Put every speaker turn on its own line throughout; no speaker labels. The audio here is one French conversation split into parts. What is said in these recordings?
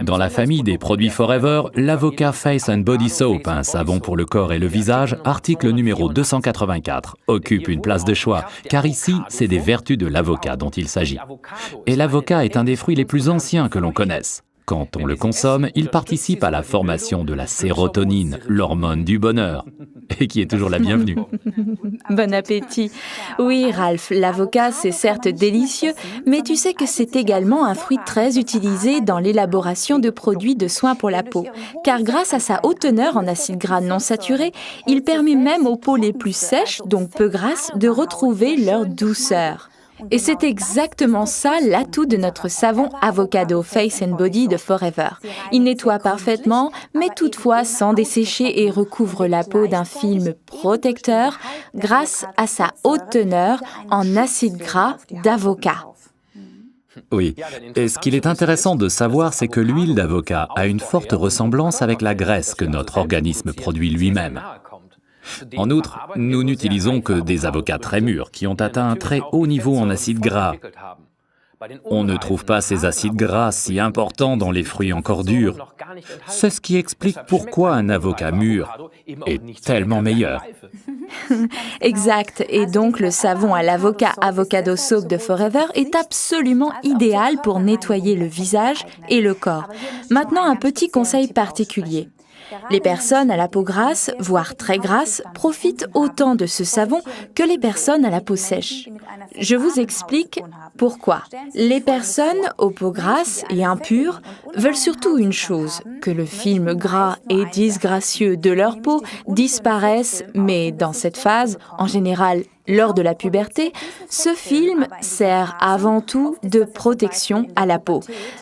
Dans la famille des produits Forever, l'Avoca Face and Body Soap, un savon pour le corps et le visage, article numéro 284, occupe une place de choix, car ici, c'est des vertus de l'avocat dont il s'agit. Et l'avocat est un des fruits les plus anciens que l'on connaisse. Quand on le consomme, il participe à la formation de la sérotonine, l'hormone du bonheur, et qui est toujours la bienvenue.
Bon appétit. Oui, Ralph, l'avocat, c'est certes délicieux, mais tu sais que c'est également un fruit très utilisé dans l'élaboration de produits de soins pour la peau. Car grâce à sa haute teneur en acides gras non saturés, il permet même aux peaux les plus sèches, donc peu grasses, de retrouver leur douceur. Et c'est exactement ça l'atout de notre savon Avocado Face and Body de Forever. Il nettoie parfaitement, mais toutefois sans dessécher et recouvre la peau d'un film protecteur grâce à sa haute teneur en acides gras d'avocat.
Oui, et ce qu'il est intéressant de savoir, c'est que l'huile d'avocat a une forte ressemblance avec la graisse que notre organisme produit lui-même. En outre, nous n'utilisons que des avocats très mûrs qui ont atteint un très haut niveau en acides gras. On ne trouve pas ces acides gras si importants dans les fruits encore durs. C'est ce qui explique pourquoi un avocat mûr est tellement meilleur.
Exact, et donc le savon à l'avocat Avocado Soap de Forever est absolument idéal pour nettoyer le visage et le corps. Maintenant, un petit conseil particulier. Les personnes à la peau grasse, voire très grasse, profitent autant de ce savon que les personnes à la peau sèche. Je vous explique pourquoi. Les personnes aux peaux grasses et impures veulent surtout une chose, que le film gras et disgracieux de leur peau disparaisse, mais dans cette phase, en général, lors de la puberté, ce film sert avant tout de protection à la peau.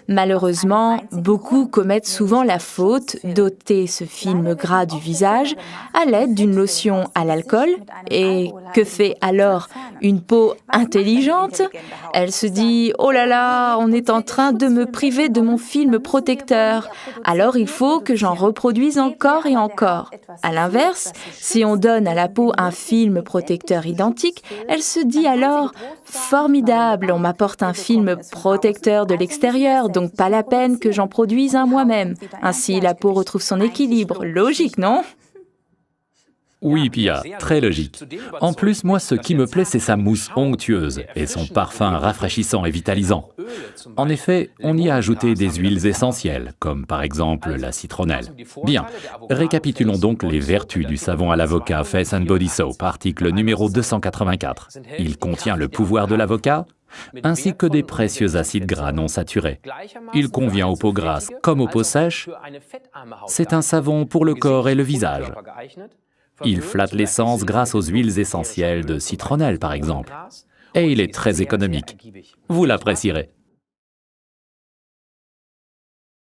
Malheureusement, beaucoup commettent souvent la faute d'ôter ce film gras du visage à l'aide d'une lotion à l'alcool. Et que fait alors une peau intelligente? Elle se dit « Oh là là, on est en train de me priver de mon film protecteur. Alors il faut que j'en reproduise encore et encore. » À l'inverse, si on donne à la peau un film protecteur identique, elle se dit alors « Formidable, on m'apporte un film protecteur de l'extérieur, donc pas la peine que j'en produise un moi-même. » Ainsi, la peau retrouve son équilibre. Logique, non ?
Oui, Pia, très logique. En plus, moi, ce qui me plaît, c'est sa mousse onctueuse et son parfum rafraîchissant et vitalisant. En effet, on y a ajouté des huiles essentielles, comme par exemple la citronnelle. Bien, récapitulons donc les vertus du savon à l'avocat Face and Body Soap, article numéro 284. Il contient le pouvoir de l'avocat, ainsi que des précieux acides gras non saturés. Il convient aux peaux grasses comme aux peaux sèches. C'est un savon pour le corps et le visage. Il flatte l'essence grâce aux huiles essentielles de citronnelle, par exemple. Et il est très économique. Vous l'apprécierez.